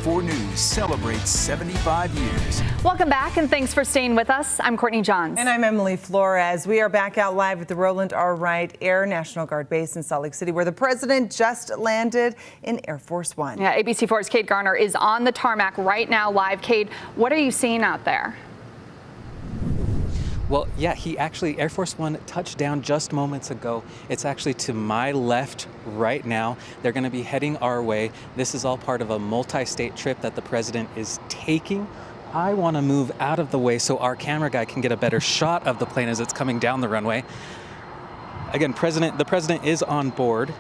4 News celebrates 75 years. Welcome back, and thanks for staying with us. I'm Courtney Johns. And I'm Emily Flores. We are back out live at the Roland R. Wright Air National Guard Base in Salt Lake City, where the president just landed in Air Force One. Yeah, ABC4's Kate Garner is on the tarmac right now live. Kate, what are you seeing out there? Well, yeah, Air Force One touched down just moments ago. It's actually to my left right now. They're going to be heading our way. This is all part of a multi-state trip that the president is taking. I want to move out of the way so our camera guy can get a better shot of the plane as it's coming down the runway. Again, the president is on board.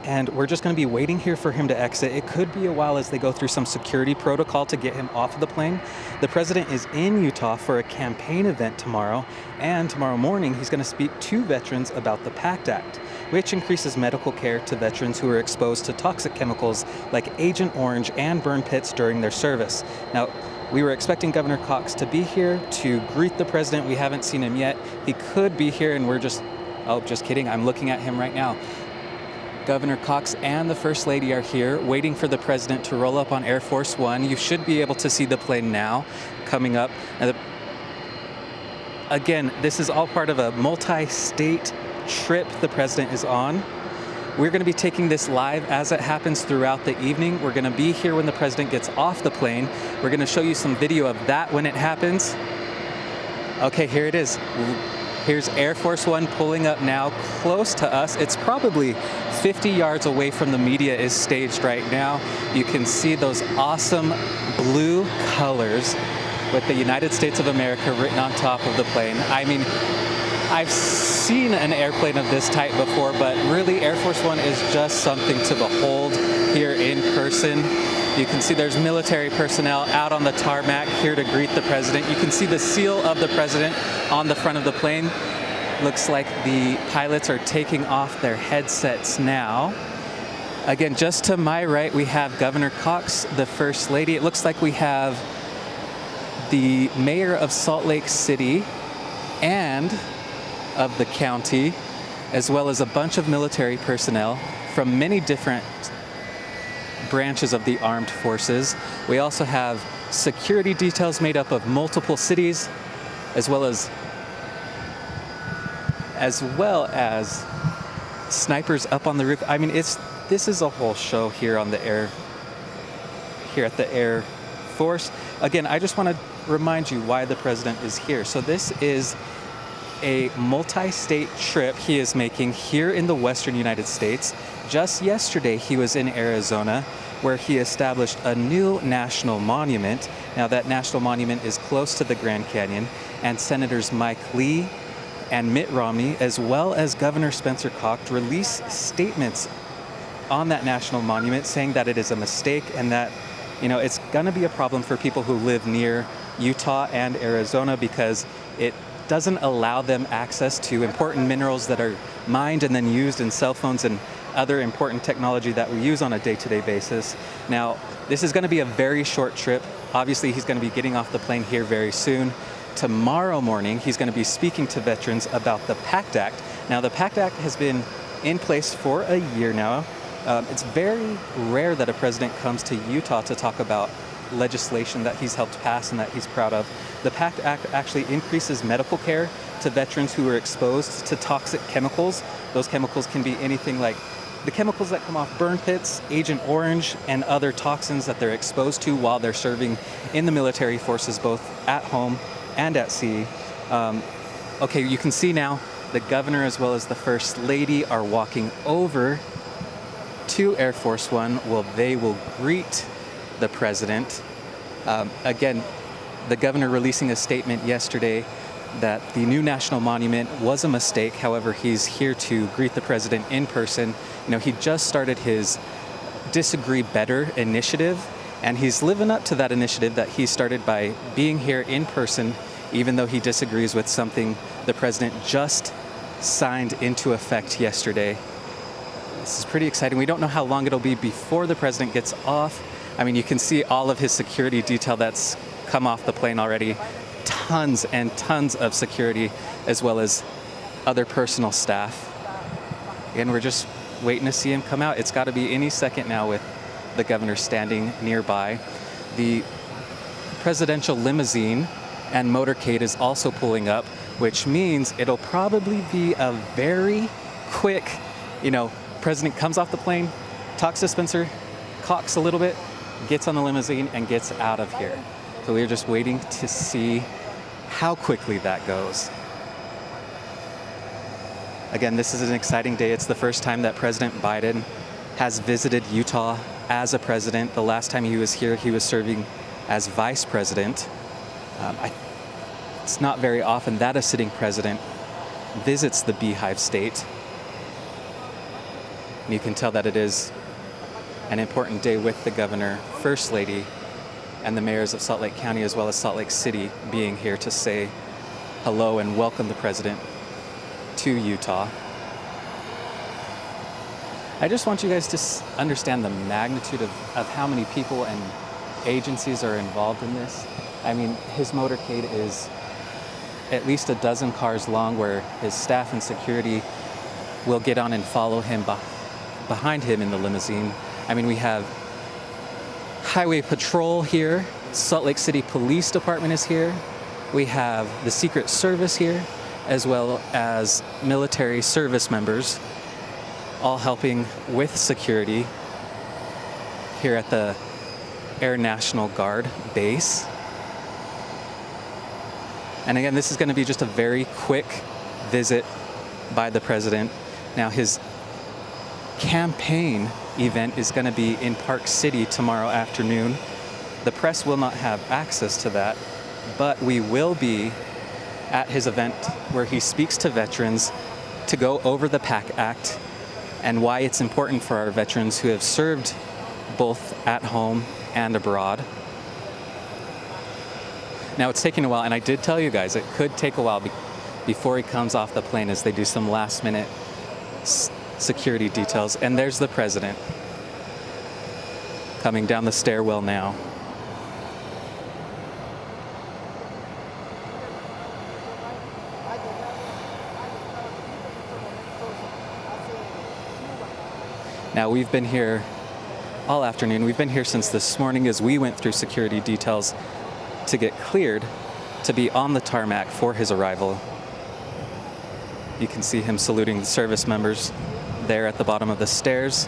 And we're just going to be waiting here for him to exit. It could be a while as they go through some security protocol to get him off of the plane. The president is in Utah for a campaign event tomorrow, and tomorrow morning he's going to speak to veterans about the PACT Act, which increases medical care to veterans who are exposed to toxic chemicals like Agent Orange and burn pits during their service. Now, we were expecting Governor Cox to be here to greet the president. We haven't seen him yet. He could be here, and we're just kidding. I'm looking at him right now. Governor Cox and the First Lady are here waiting for the president to roll up on Air Force One. You should be able to see the plane now coming up. Again, this is all part of a multi-state trip the president is on. We're going to be taking this live as it happens throughout the evening. We're going to be here when the president gets off the plane. We're going to show you some video of that when it happens. Okay, here it is. Here's Air Force One pulling up now close to us. It's probably 50 yards away from the media is staged right now. You can see those awesome blue colors with the United States of America written on top of the plane. I mean, I've seen an airplane of this type before, but really Air Force One is just something to behold here in person. You can see there's military personnel out on the tarmac here to greet the president. You can see the seal of the president on the front of the plane. Looks like the pilots are taking off their headsets now. Again, just to my right, we have Governor Cox, the First Lady. It looks like we have the mayor of Salt Lake City and of the county, as well as a bunch of military personnel from many different branches of the armed forces. We also have security details made up of multiple cities, as well as snipers up on the roof. I mean, this is a whole show here on the air, here at the Air Force. Again, I just want to remind you why the president is here. So this is a multi-state trip he is making here in the western United States. Just yesterday, he was in Arizona, where he established a new national monument. Now, that national monument is close to the Grand Canyon, and Senators Mike Lee and Mitt Romney, as well as Governor Spencer Cox, released statements on that national monument saying that it is a mistake and that, it's going to be a problem for people who live near Utah and Arizona because it doesn't allow them access to important minerals that are mined and then used in cell phones and other important technology that we use on a day-to-day basis. Now, this is going to be a very short trip. Obviously, he's going to be getting off the plane here very soon. Tomorrow morning, he's going to be speaking to veterans about the PACT Act. Now, the PACT Act has been in place for a year now. It's very rare that a president comes to Utah to talk about legislation that he's helped pass and that he's proud of. The PACT Act actually increases medical care to veterans who are exposed to toxic chemicals. Those chemicals can be anything like the chemicals that come off burn pits, Agent Orange, and other toxins that they're exposed to while they're serving in the military forces, both at home and at sea. Okay, you can see now the governor as well as the First Lady are walking over to Air Force One. Well, they will greet the president. Again, the governor releasing a statement yesterday that the new national monument was a mistake. However, he's here to greet the president in person. He just started his Disagree Better initiative, and he's living up to that initiative that he started by being here in person, even though he disagrees with something the president just signed into effect yesterday. This is pretty exciting. We don't know how long it'll be before the president gets off. I mean, you can see all of his security detail that's come off the plane already. Tons and tons of security, as well as other personal staff. And we're just waiting to see him come out. It's got to be any second now with the governor standing nearby. The presidential limousine and motorcade is also pulling up, which means it'll probably be a very quick, president comes off the plane, talks to Spencer Cox a little bit, gets on the limousine, and gets out of here. So we're just waiting to see how quickly that goes. Again, this is an exciting day. It's the first time that President Biden has visited Utah as a president. The last time he was here, he was serving as vice president. It's not very often that a sitting president visits the Beehive State. And you can tell that it is an important day with the governor, first lady, and the mayors of Salt Lake County as well as Salt Lake City being here to say hello and welcome the president to Utah. I just want you guys to understand the magnitude of how many people and agencies are involved in this. I mean, his motorcade is at least a dozen cars long where his staff and security will get on and follow him behind him in the limousine. I mean, we have Highway Patrol here, Salt Lake City Police Department is here, we have the Secret Service here, as well as military service members, all helping with security here at the Air National Guard base. And again, this is going to be just a very quick visit by the president. Now, his campaign event is going to be in Park City tomorrow afternoon. The press will not have access to that, but we will be at his event where he speaks to veterans to go over the PAC Act and why it's important for our veterans who have served both at home and abroad. Now, it's taking a while, and I did tell you guys it could take a while before he comes off the plane as they do some last-minute security details. And there's the president coming down the stairwell now. Now, we've been here all afternoon. We've been here since this morning as we went through security details to get cleared to be on the tarmac for his arrival. You can see him saluting the service members there at the bottom of the stairs,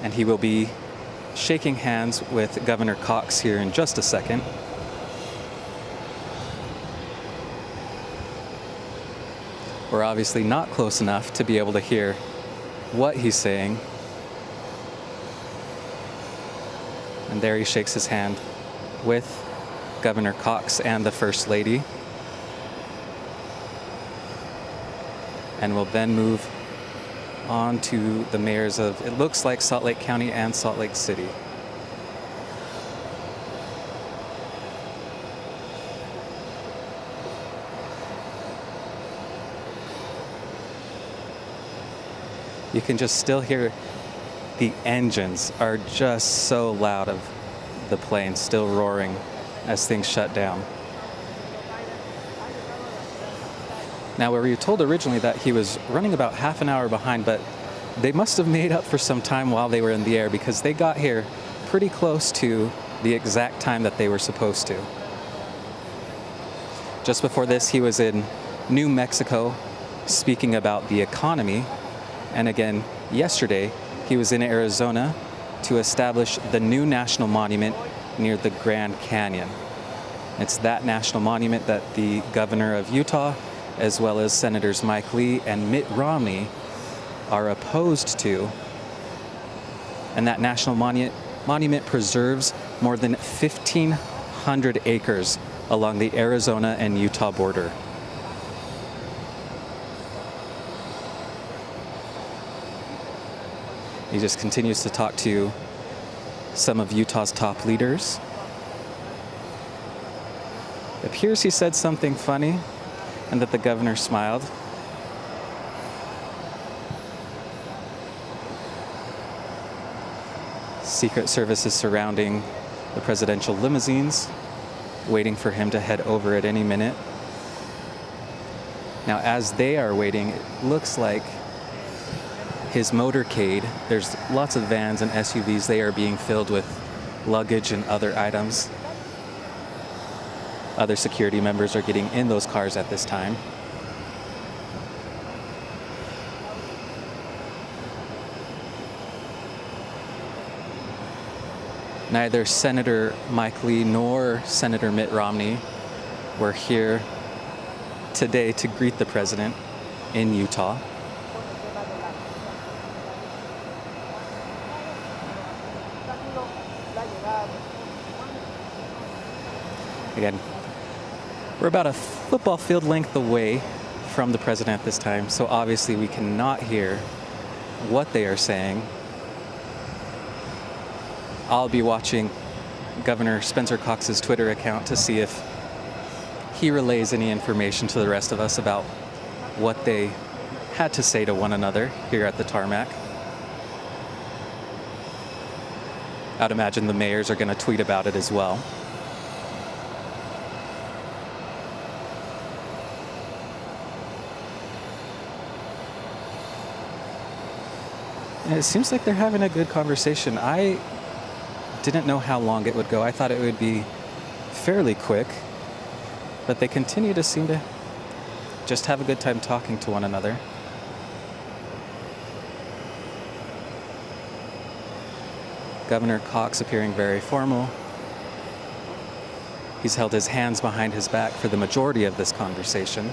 and he will be shaking hands with Governor Cox here in just a second. We're obviously not close enough to be able to hear what he's saying. And there he shakes his hand with Governor Cox and the First Lady. And we'll then move on to the mayors of, it looks like, Salt Lake County and Salt Lake City. You can just still hear the engines are just so loud of the plane still roaring as things shut down. Now, we were told originally that he was running about half an hour behind, but they must have made up for some time while they were in the air because they got here pretty close to the exact time that they were supposed to. Just before this, he was in New Mexico speaking about the economy. And again, yesterday, he was in Arizona to establish the new national monument near the Grand Canyon. It's that national monument that the governor of Utah, as well as Senators Mike Lee and Mitt Romney, are opposed to. And that national monument preserves more than 1,500 acres along the Arizona and Utah border. He just continues to talk to some of Utah's top leaders. It appears he said something funny and that the governor smiled. Secret Service is surrounding the presidential limousines, waiting for him to head over at any minute. Now, as they are waiting, it looks like his motorcade. There's lots of vans and SUVs. They are being filled with luggage and other items. Other security members are getting in those cars at this time. Neither Senator Mike Lee nor Senator Mitt Romney were here today to greet the president in Utah. Again, we're about a football field length away from the president at this time, so obviously we cannot hear what they are saying. I'll be watching Governor Spencer Cox's Twitter account to see if he relays any information to the rest of us about what they had to say to one another here at the tarmac. I'd imagine the mayors are going to tweet about it as well. And it seems like they're having a good conversation. I didn't know how long it would go. I thought it would be fairly quick, but they continue to seem to just have a good time talking to one another. Governor Cox appearing very formal. He's held his hands behind his back for the majority of this conversation.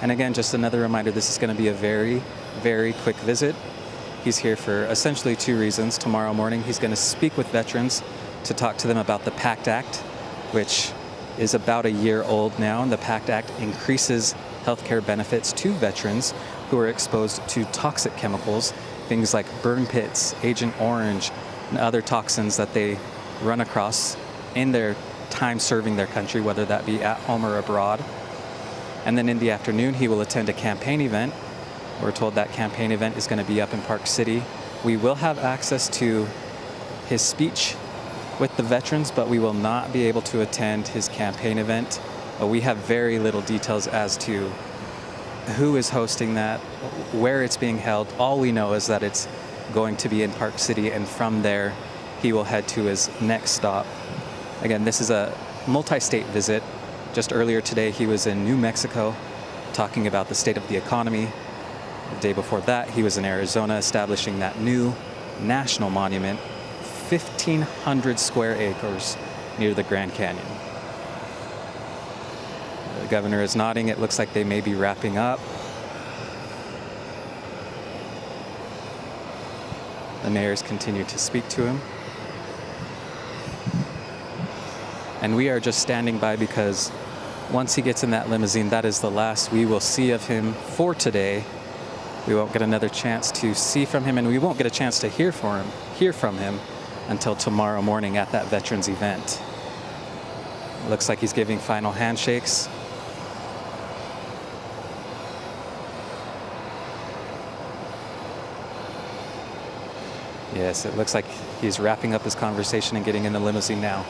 And again, just another reminder, this is going to be a very, very quick visit. He's here for essentially two reasons. Tomorrow morning, he's going to speak with veterans to talk to them about the PACT Act, which is about a year old now. And the PACT Act increases healthcare benefits to veterans who are exposed to toxic chemicals, things like burn pits, Agent Orange, and other toxins that they run across in their time serving their country, whether that be at home or abroad. And then in the afternoon, he will attend a campaign event. We're told that campaign event is going to be up in Park City. We will have access to his speech with the veterans, but we will not be able to attend his campaign event. We have very little details as to who is hosting that, where it's being held. All we know is that it's going to be in Park City, and from there, he will head to his next stop. Again, this is a multi-state visit. Just earlier today, he was in New Mexico talking about the state of the economy. The day before that, he was in Arizona establishing that new national monument, 1,500 square acres near the Grand Canyon. The governor is nodding. It looks like they may be wrapping up. The mayors continue to speak to him. And we are just standing by because once he gets in that limousine, that is the last we will see of him for today. We won't get another chance to see from him, and we won't get a chance to hear from him until tomorrow morning at that veterans event. It looks like he's giving final handshakes. Yes, it looks like he's wrapping up his conversation and getting in the limousine now.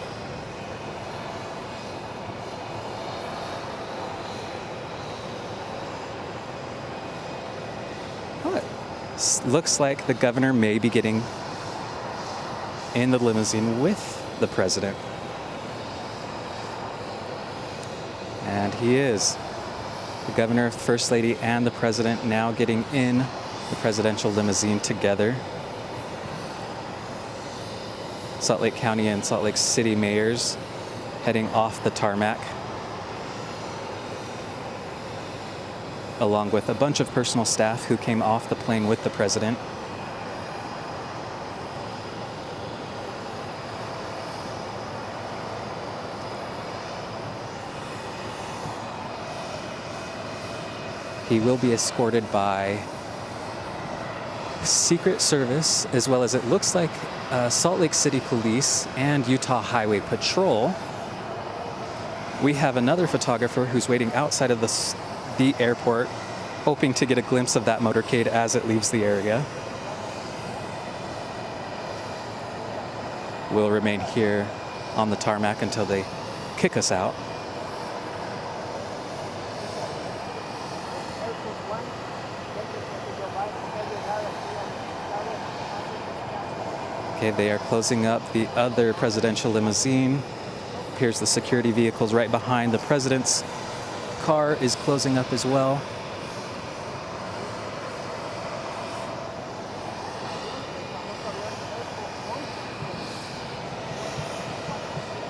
Looks like the governor may be getting in the limousine with the president. And he is. The governor, first lady, and the president now getting in the presidential limousine together. Salt Lake County and Salt Lake City mayors heading off the tarmac, along with a bunch of personal staff who came off the plane with the president. He will be escorted by Secret Service, as well as it looks like Salt Lake City Police and Utah Highway Patrol. We have another photographer who's waiting outside of the airport, hoping to get a glimpse of that motorcade as it leaves the area. We'll remain here on the tarmac until they kick us out. Okay, they are closing up the other presidential limousine. Here's the security vehicles right behind the president's car is closing up as well.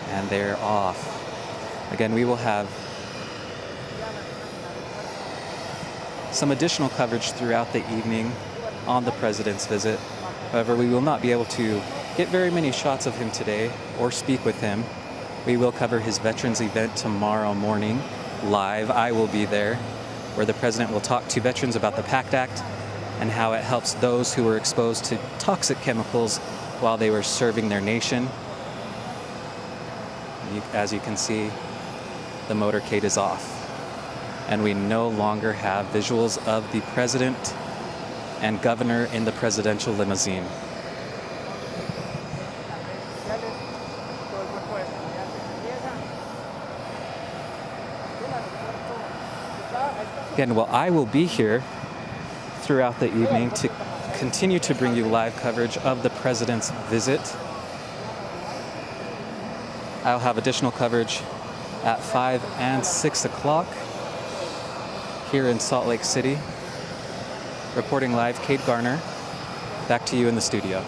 And they're off. Again, we will have some additional coverage throughout the evening on the president's visit. However, we will not be able to get very many shots of him today or speak with him. We will cover his veterans event tomorrow morning live. I will be there, where the president will talk to veterans about the PACT Act and how it helps those who were exposed to toxic chemicals while they were serving their nation. As you can see, the motorcade is off, and we no longer have visuals of the president and governor in the presidential limousine. Again, well, I will be here throughout the evening to continue to bring you live coverage of the president's visit. I'll have additional coverage at 5 and 6 o'clock here in Salt Lake City. Reporting live, Kate Garner. Back to you in the studio.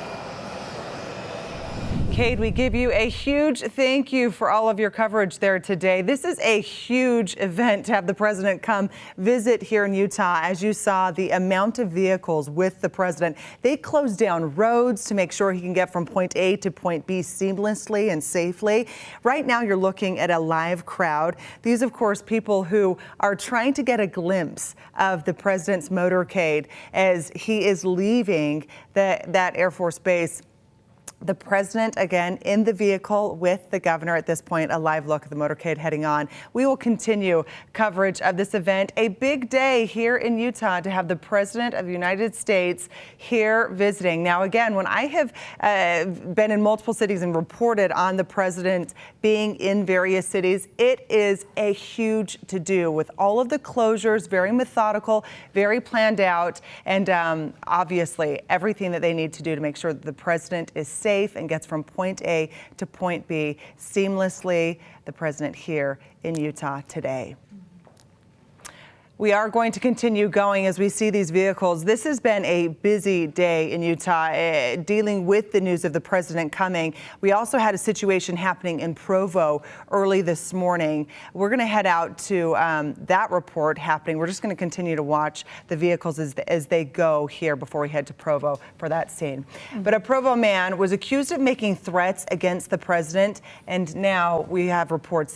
Kate, we give you a huge thank you for all of your coverage there today. This is a huge event to have the president come visit here in Utah. As you saw, the amount of vehicles with the president, they closed down roads to make sure he can get from point A to point B seamlessly and safely. Right now, you're looking at a live crowd. These, of course, people who are trying to get a glimpse of the president's motorcade as he is leaving that Air Force base. The president, again, in the vehicle with the governor at this point, a live look at the motorcade heading on. We will continue coverage of this event. A big day here in Utah to have the president of the United States here visiting. Now, again, when I have been in multiple cities and reported on the president being in various cities, it is a huge to-do with all of the closures, very methodical, very planned out, and obviously everything that they need to do to make sure that the president is safe and gets from point A to point B seamlessly. The president here in Utah today. We are going to continue going as we see these vehicles. This has been a busy day in Utah, dealing with the news of the president coming. We also had a situation happening in Provo early this morning. We're going to head out to that report happening. We're just going to continue to watch the vehicles as they go here before we head to Provo for that scene. But a Provo man was accused of making threats against the president, and now we have reports